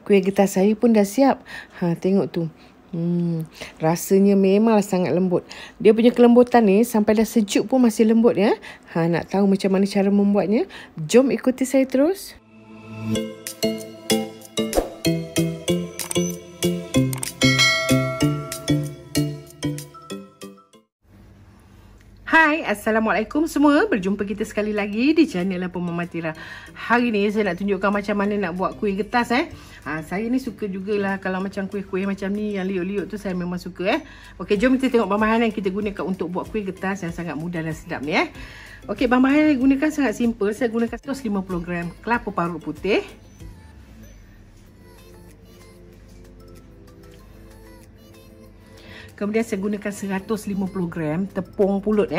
Kuih getah saya pun dah siap. Tengok tu. Rasanya memang sangat lembut. Dia punya kelembutan ni sampai dah sejuk pun masih lembut ya. Nak tahu macam mana cara membuatnya? Jom ikuti saya terus. Hai, Assalamualaikum semua. Berjumpa kita sekali lagi di channel Apa Mama Tira. Hari ni saya nak tunjukkan macam mana nak buat kuih getas saya ni suka jugalah kalau macam kuih-kuih macam ni yang liuk-liuk tu saya memang suka Okey, jom kita tengok bahan-bahan yang kita gunakan untuk buat kuih getas yang sangat mudah dan sedap ni Okey, bahan-bahan yang gunakan sangat simple. Saya gunakan 150 gram kelapa parut putih. Kemudian saya gunakan 150 gram tepung pulut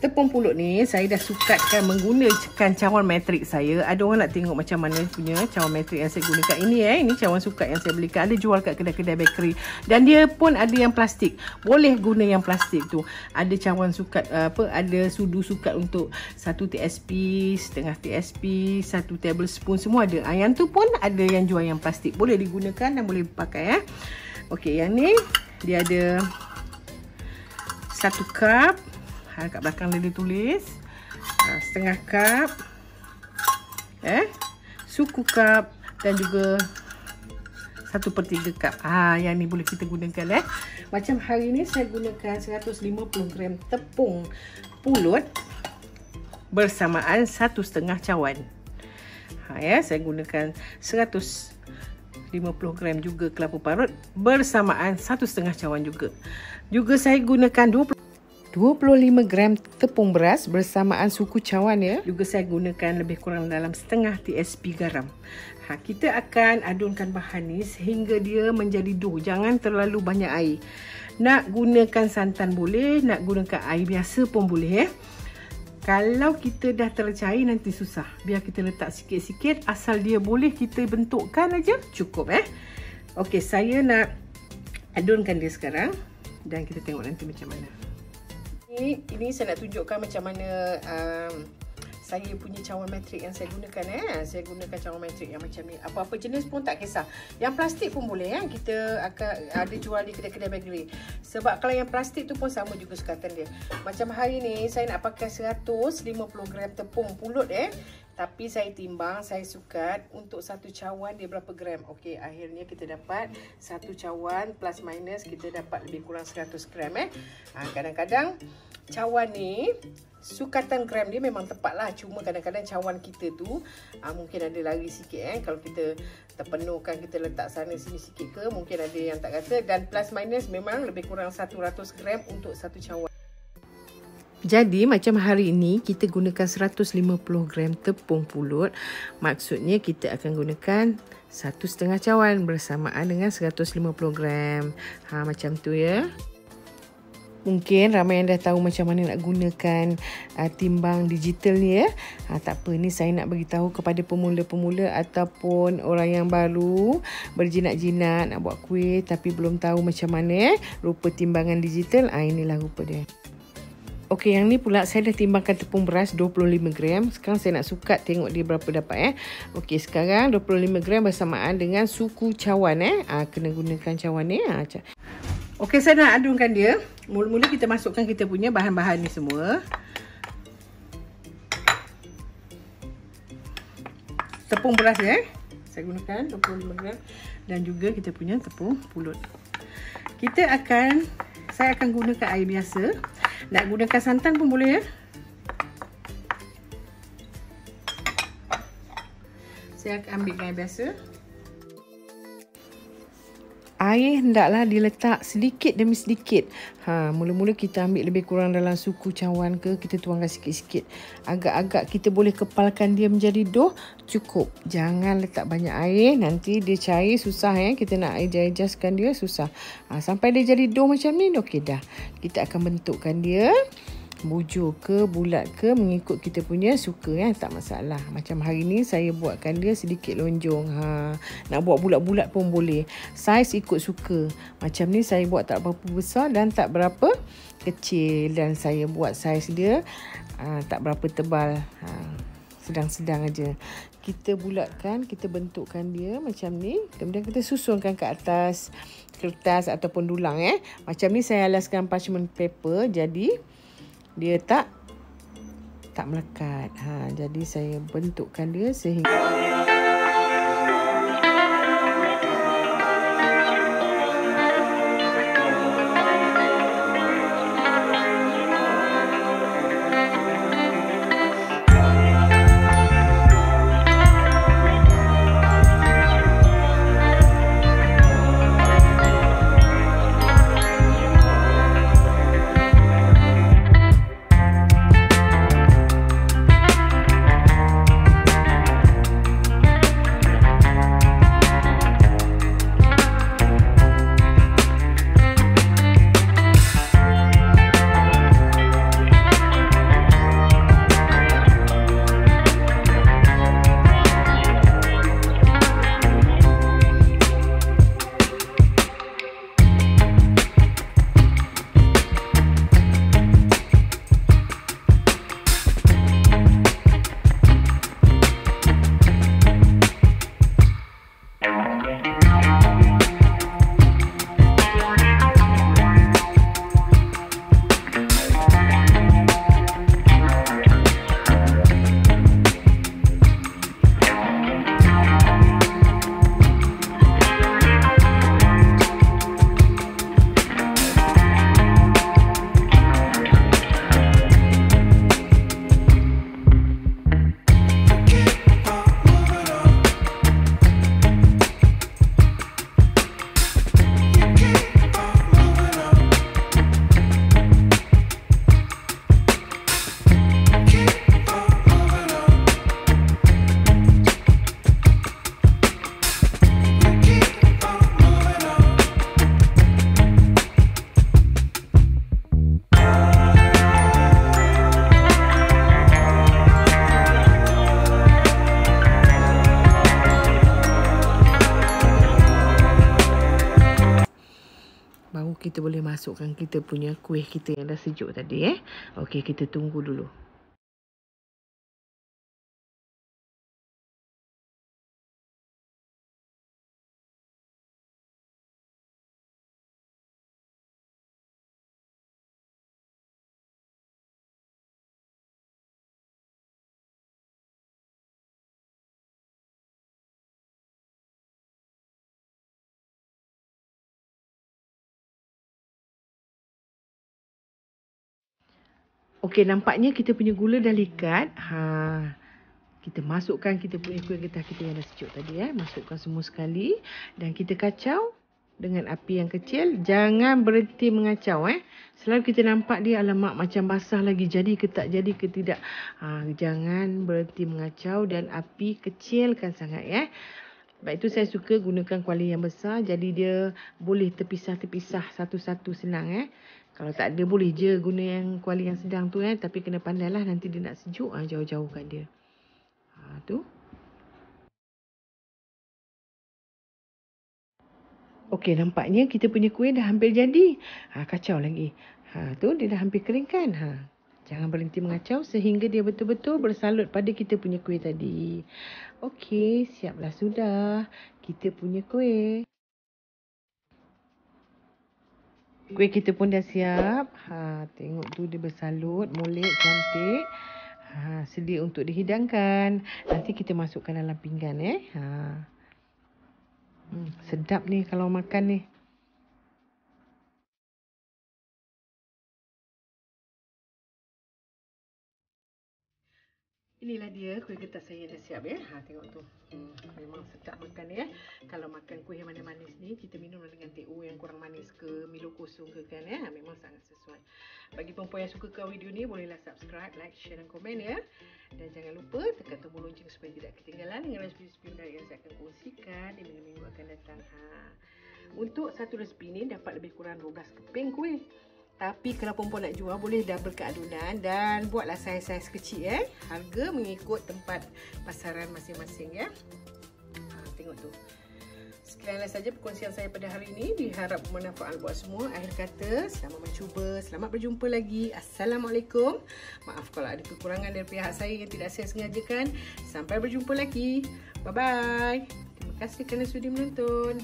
Tepung pulut ni saya dah sukatkan menggunakan cawan metrik saya. Ada orang nak tengok macam mana punya cawan metrik yang saya gunakan ini Ini cawan sukat yang saya belikan. Ada jual kat kedai-kedai bakery. Dan dia pun ada yang plastik. Boleh guna yang plastik tu. Ada cawan sukat ada sudu sukat untuk 1 TSP, setengah TSP, 1 tablespoon semua ada. Yang tu pun ada yang jual yang plastik. Boleh digunakan dan boleh pakai Okey, yang ni dia ada 1 cup. Kat belakang dia tulis setengah cup suku cup dan juga 1/3 cup. Yang ni boleh kita gunakan Macam hari ni saya gunakan 150 gram tepung pulut bersamaan 1/2 cawan. Saya gunakan 150 gram juga kelapa parut bersamaan 1/2 cawan juga. Juga saya gunakan 25 gram tepung beras bersamaan suku cawan Juga saya gunakan lebih kurang dalam setengah TSP garam. Kita akan adunkan bahan ni sehingga dia menjadi dough. Jangan terlalu banyak air. Nak gunakan santan boleh, nak gunakan air biasa pun boleh Kalau kita dah tercair nanti susah. Biar kita letak sikit-sikit, asal dia boleh kita bentukkan aja cukup Okey, saya nak adunkan dia sekarang dan kita tengok nanti macam mana. Ini saya nak tunjukkan macam mana saya punya cawan metrik yang saya gunakan Saya gunakan cawan metrik yang macam ni. Apa-apa jenis pun tak kisah. Yang plastik pun boleh Kita akan ada jual di kedai-kedai bakery. Sebab kalau yang plastik tu pun sama juga sukatan dia. Macam hari ni saya nak pakai 150 gram tepung pulut tapi saya timbang, saya sukat untuk 1 cawan dia berapa gram. Okey, akhirnya kita dapat 1 cawan plus minus kita dapat lebih kurang 100 gram kadang-kadang cawan ni sukatan gram dia memang tepat lah. Cuma kadang-kadang cawan kita tu mungkin ada lari sikit kalau kita terpenuhkan, kita letak sana sini sikit ke, mungkin ada yang tak kata. Dan plus minus memang lebih kurang 100 gram untuk 1 cawan. Jadi macam hari ini kita gunakan 150 gram tepung pulut. Maksudnya kita akan gunakan 1/2 cawan bersamaan dengan 150 gram. Macam tu Mungkin ramai yang dah tahu macam mana nak gunakan timbang digital ni tak apa, ni saya nak beritahu kepada pemula-pemula ataupun orang yang baru berjinak-jinak nak buat kuih tapi belum tahu macam mana rupa timbangan digital. Inilah rupa dia. Okey, yang ni pula saya dah timbangkan tepung beras 25 gram. Sekarang saya nak sukat tengok dia berapa dapat Okey, sekarang 25 gram bersamaan dengan suku cawan kena gunakan cawan ni Okey, saya nak adunkan dia. Mula-mula kita masukkan kita punya bahan-bahan ni semua. Tepung beras saya gunakan 25 gram dan juga kita punya tepung pulut. Saya akan gunakan air biasa. Nak gunakan santan pun boleh Saya akan ambil air biasa. Air hendaklah diletak sedikit demi sedikit. Mula-mula kita ambil lebih kurang dalam suku cawan ke, kita tuangkan sikit-sikit. Agak-agak kita boleh kepalkan dia menjadi dough, cukup. Jangan letak banyak air, nanti dia cair susah Kita nak adjustkan dia susah. Sampai dia jadi dough macam ni, okey dah. Kita akan bentukkan dia. Bujur ke, bulat ke, mengikut kita punya suka tak masalah. Macam hari ni saya buatkan dia sedikit lonjong. Nak buat bulat-bulat pun boleh. Saiz ikut suka. Macam ni saya buat tak berapa besar dan tak berapa kecil. Dan saya buat saiz dia tak berapa tebal. sedang-sedang aja. Kita bulatkan, kita bentukkan dia macam ni. Kemudian kita susunkan ke atas kertas ataupun dulang. Macam ni saya alaskan parchment paper, jadi dia tak melekat. Jadi saya bentukkan dia sehingga baru kita boleh masukkan kita punya kuih kita yang dah sejuk tadi. Okey, kita tunggu dulu. Okey, nampaknya kita punya gula dah likat. Kita masukkan kita punya kuih getah kita yang dah sejuk tadi. Masukkan semua sekali. Dan kita kacau dengan api yang kecil. Jangan berhenti mengacau. Selalu kita nampak dia, alamak macam basah lagi. Jadi ke tak, jadi ke tidak. Jangan berhenti mengacau dan api kecilkan sangat. Sebab itu saya suka gunakan kuali yang besar. Jadi dia boleh terpisah-terpisah satu-satu senang. Kalau tak ada, boleh je guna yang kuali yang sedang tu. Tapi kena pandailah, nanti dia nak sejuk. Jauh-jauhkan dia. Tu. Okey, nampaknya kita punya kuih dah hampir jadi. Kacau lagi. Tu dia dah hampir kering kan. Jangan berhenti mengacau sehingga dia betul-betul bersalut pada kita punya kuih tadi. Okey, siaplah sudah kita punya kuih. Kuih kita pun dah siap. Tengok tu dia bersalut, molek, cantik. Sedia untuk dihidangkan. Nanti kita masukkan dalam pinggan. Sedap ni kalau makan ni. Inilah dia kuih getah saya dah siap tengok tu. Memang sedap makan Kalau makan kuih yang manis-manis ni, kita minum dengan TO yang kurang manis ke, Milo kosong ke kan memang sangat sesuai. Bagi perempuan yang suka kau video ni, bolehlah subscribe, like, share dan komen Dan jangan lupa tekan tombol lonceng supaya tidak ketinggalan dengan resipi-resipi menarik yang saya akan kongsikan di minggu-minggu akan datang. Untuk satu resipi ni dapat lebih kurang 12 keping kuih. Tapi kalau perempuan nak jual, boleh double ke adunan dan buatlah saiz-saiz kecil Harga mengikut tempat pasaran masing-masing Tengok tu. Sekianlah saja perkongsian saya pada hari ini. Diharap bermanfaat buat semua. Akhir kata, selamat mencuba. Selamat berjumpa lagi. Assalamualaikum. Maaf kalau ada kekurangan dari pihak saya yang tidak saya sengajakan. Sampai berjumpa lagi. Bye-bye. Terima kasih kerana sudi menonton.